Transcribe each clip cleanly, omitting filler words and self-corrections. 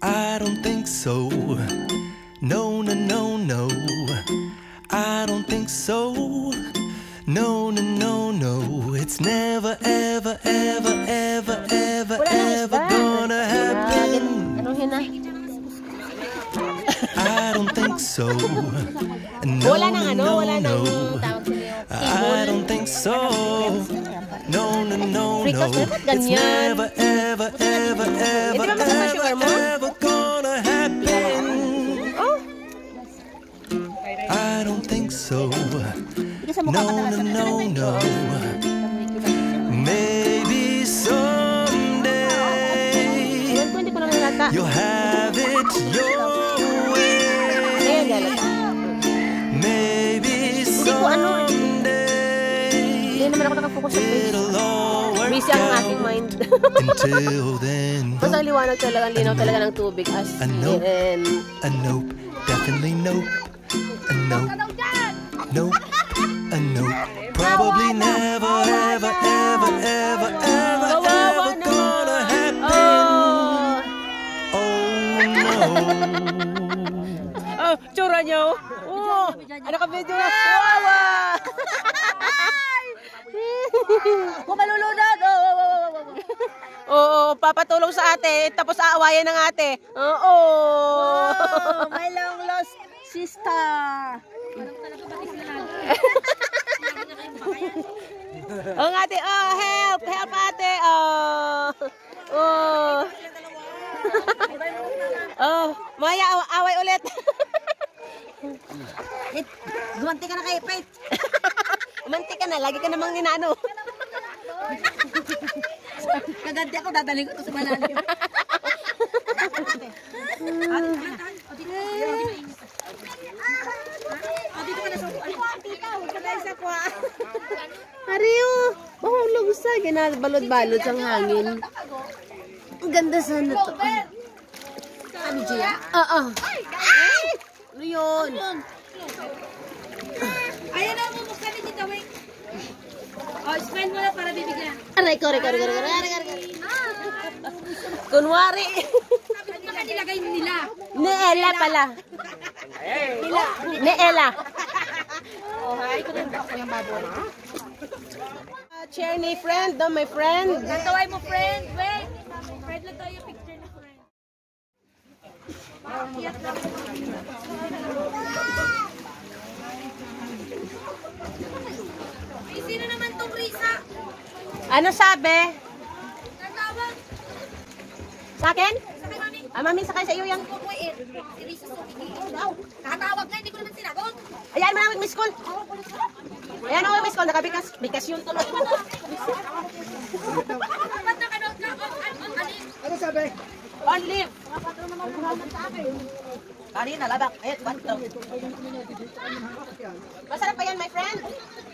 I don't think so. No, no, no, no. I don't think so. No, no, no, no. It's never, ever, ever, ever, ever, ever gonna happen. I don't think so. No, no, no, no. I don't think so. No, no, no, no. It's never, ever, ever, ever, ever gonna happen. I don't think so. No, no, no, no. Maybe someday you'll have it your way. Maybe someday it'll all work out. Until then, basta liwanag talaga, linaw talaga ng tubig as nope, a nope, definitely nope, a nope, nope, a nope, probably never, ever, ever, ever, ever, ever gonna happen. Oh no. Oh, tsura nyo. Oh, ano ka video? Wawa! Kumalulunod! Oo, papatulong sa ate, tapos aawayan ng ate. Oo! My long lost sister! Ang ate, oh, help! Help ate! Oh! Oh! Oh, Maya, away ulit. Gumanti ka na kay Pete. Umanti ka na, lagi ka namang ninano. Kaganti ako, dadaling ko ito sa malalim. Dito ka na sa Ariyo, mahulog sa ginabalod-balod ang hangin. Ang ganda sana to. Ano Gia? Oo. Ano yun? Ayan na, bubuksan ni Tita Wing. Oh, spend mo na para bibigyan. Aray ko. Kunwari. Sabi na nilagay nila. Neela pala. Neela. Oh, hi. Ito din ako yung baboy. Cherny friend, my friend. Nataway mo, friend. Wait. Friend lang tayo picture na friend. Ay, sino naman tong Risa? Ano sabi? Natawag. Sa akin? Sa kay mami. Mami, sakay sa iyo yan. Wait. Si Risa daw. Nakatawag na, hindi ko naman sinagot. Ayan, manawag may school. Ayan ako may school, nakabikas yun tuloy. Ba't nakanood ka? Ano sabi? On leave. Karina, labak. Banto. Masarap pa yan, my friend.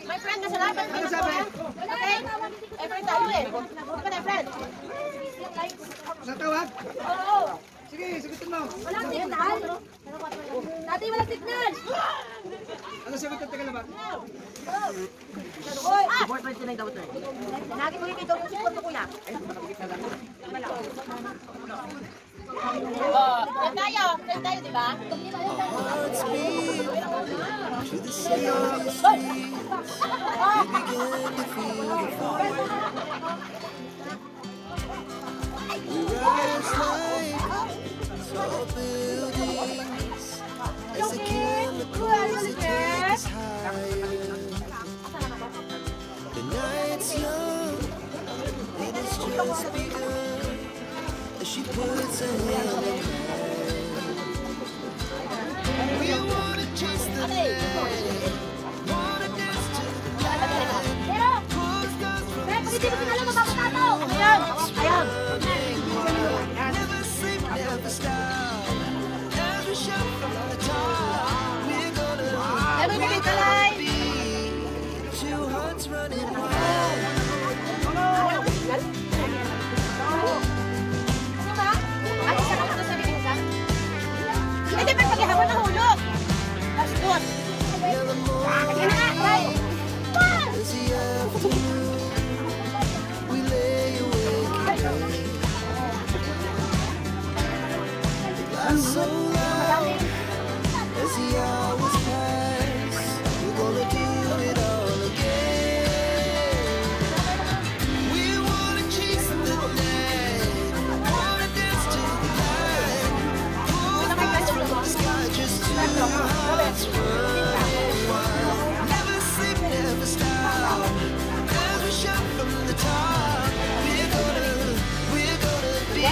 My friend, masarap. Ano sabi? Okay? Every time eh. Ano ka na, friend? Natawag? Oo. Sige, sagutin mo. Walang signal. Dati walang signal. Ano sagutin? Teka lang ba? Boyfriend ko na yung dapat na eh. Lagi ko yung ikaw yung support ko, kuya. Friend tayo, di ba? She puts her hand in hand. We wanna chase the night, wanna dance to the night. Pulls us from the sky. Never sleep, never stop. As we shout from the top, we're gonna be two hearts running wild. Hindi ba paghihapon na hulog? Bastos. Kaya na nga, right? We lay awake. so long as the hours pass. We're gonna do it all again. We wanna chase the night, wanna dance to the light. Pull stars from the sky, just two hearts running wild. Never sleep, never stop, as we shout from the top. We're gonna be.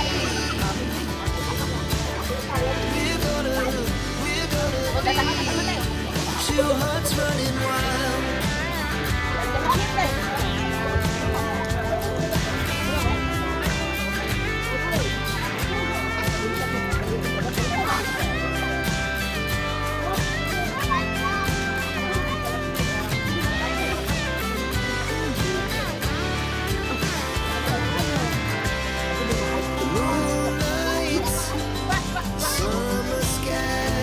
Two hearts running wild. The moonlight, summer sky,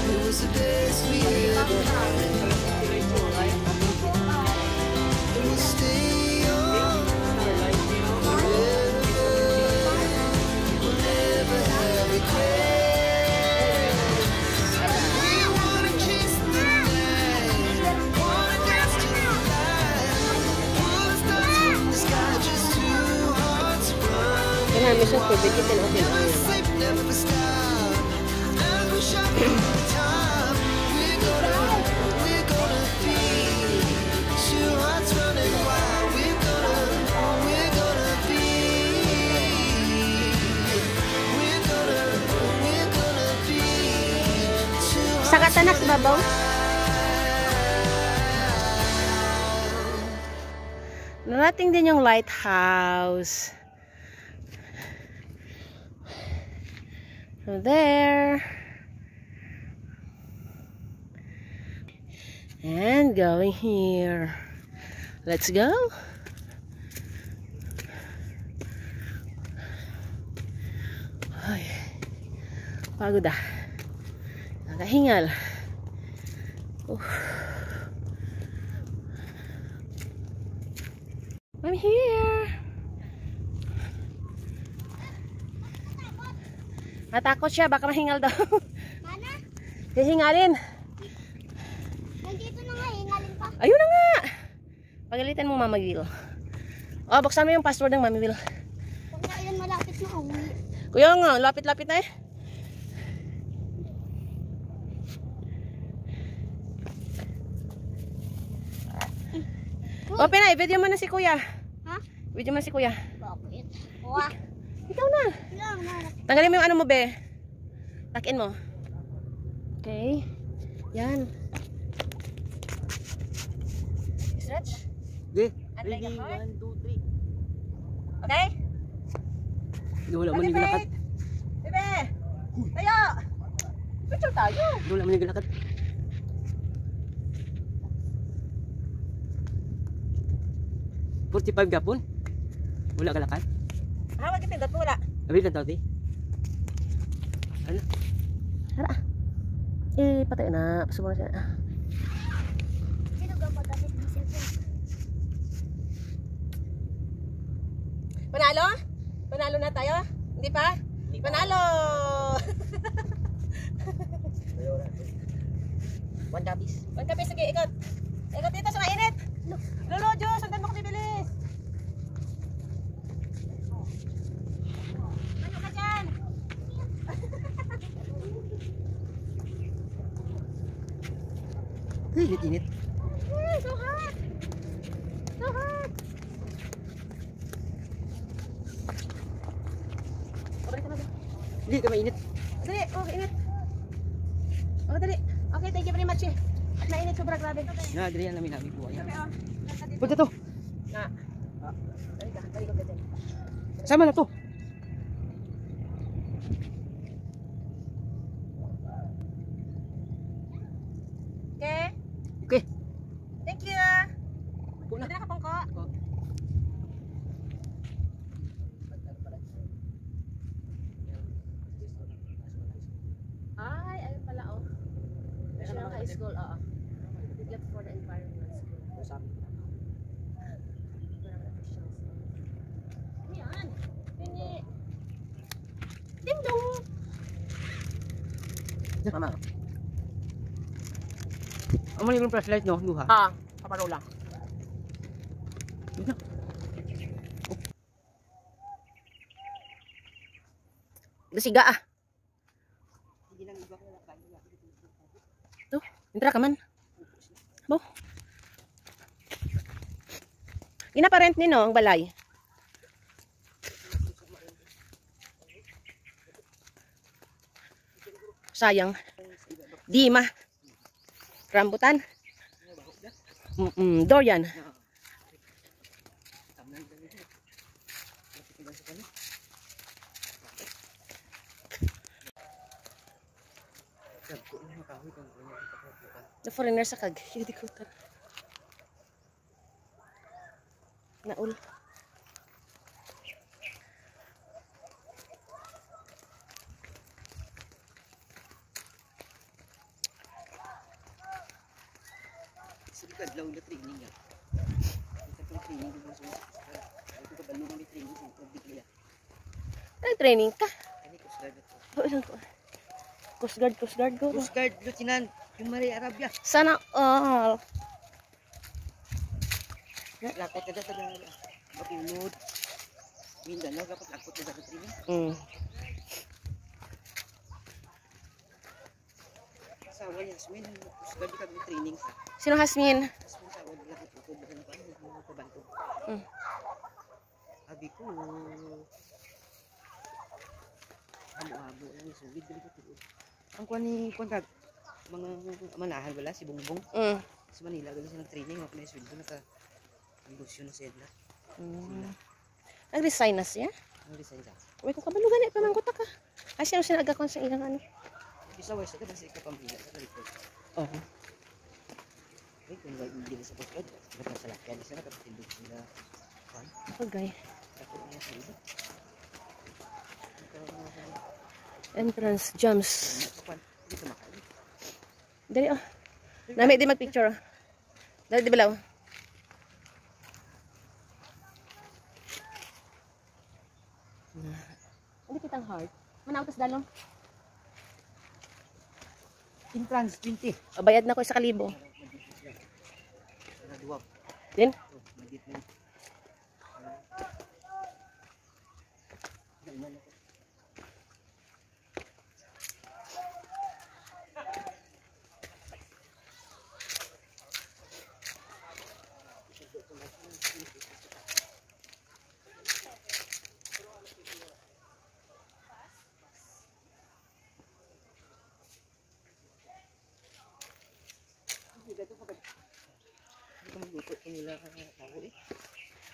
it was the best we ever had. We'll stay on forever. We'll never have regrets. We wanna chase the night, wanna dance to the light. Pull the stars from the sky, just two hearts running. Kailangan siya tubig, kita na open. Never sleep, never stop. As we shout from the top, we're gonna be two hearts running wild. We're gonna be. We're gonna be two hearts Sa katanak sa babaw. Narating din yung lighthouse. So there. And going here. Let's go. Ay, pagod ah. Nakahingal. I'm here. Natakot siya, baka mahingal daw. Mana? Hihingalin. Nandito na nga, hingalin pa. Ayun na nga. Pagalitan mo Mama Will. Oh, buksan mo yung password ng Mami Will. Kung kailan malapit na uwi. Kuya nga, lapit-lapit na eh. Open na, i-video mo na si Kuya. Ha? Video mo na si Kuya. Bakit? Wah. Ikaw na. Lang na. Tanggalin mo yung ano mo, be. Takin mo. Okay. Yan. Stretch. Di. And like a Ready, heart. 1, 2, 3. Okay? Wala mo Bebe, yung galakad. Bebe. Tayo. Picture tayo. Wala mo yung galakad. $45 gapon? Wala galakad? Hawag kita, dapat wala. Abi lang tawti. Ano? Hara. Eh, patay na. Pasubang siya. Sino ka pagkakit ng cellphone? Panalo? Panalo na tayo? Hindi pa? Panalo! One tapis. One kapis, sige, ikot. Ikot dito sa mainit. Lolo, Diyos, sundan mo kami bilis. Ano ka dyan? Ay, init. So hot! So hot! Pabalik ka na ba? Hindi ka mainit. Dali, oh, init. Oh, dali. Okay, thank you very much eh. Nainit sobra, grabe. Na, diri yan namin po. Okay, oh. Nasa dito. Punta to. Na. Dali ka, dali ko dyan. Sama na to. Okay? Okay. Thank you. Kuna. Hindi na kapangko. Ay, ayun pala oh. National High School, oo. Bigyan for the environment school. Yan. Pingi. Ding dong. Mama. Amo ni yung flashlight no, duha. Kaparola. Dito. Gasiga ah. Tuh, entra ka man. Bo. Ginaparent ni no ang balay. Sayang. Dima. Rambutan. Dorian. The foreigner sa kag. Hindi ko tar. Naul. Sige ka daw na training ya. Ito training mo sa. Ito ka balungan ni training sa bigla. Nag-training ka. Ani ko sa Coast Guard go. Coast Guard Lieutenant yung Maria Arabia. Sana all. Lakot ka dito na bakulod. Mindanao dapat lakot na sa training. Asawa niya, Yasmin, Coast Guard ka training sa. Sino Hasmin? Yasmin sa wala lakot ko bukan pa mo ko bantu. Abi ko. Amo lang sulit dili ko tuod. Ang kuan kag mga manahan wala si Bongbong. Sa Manila gali sa training ako na sweldo naka negosyo na sila. Nag-resign na siya? Nag-resign sa. Uy, kung kabalo gani, pamangkota ka. Ay, sino sinagakon sa ilang ano? Isa wala ka basta ikapambila sa record. Oo. Okay, kung hindi sa postcard, dapat sa lakyan isa na kapatindog sila. Kuan. Okay. Ako na sa ilo. Entrance jumps. Kuan, dito makain. Dali oh. Nami di mag-picture oh. Dali di balaw. Hindi kitang heart. Manautas dalong. Entrance 20. O, bayad na ko 1,000. Para duwag. Din? Magit na.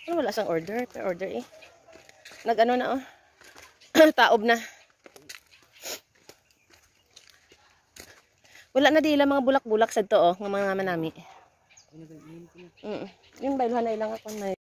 Ano wala sang order? Per order eh. Nag-ano na oh. Taob na. Wala na dila mga bulak-bulak sa to oh. Ng mga manami. Yung bayluhan na ilang ako na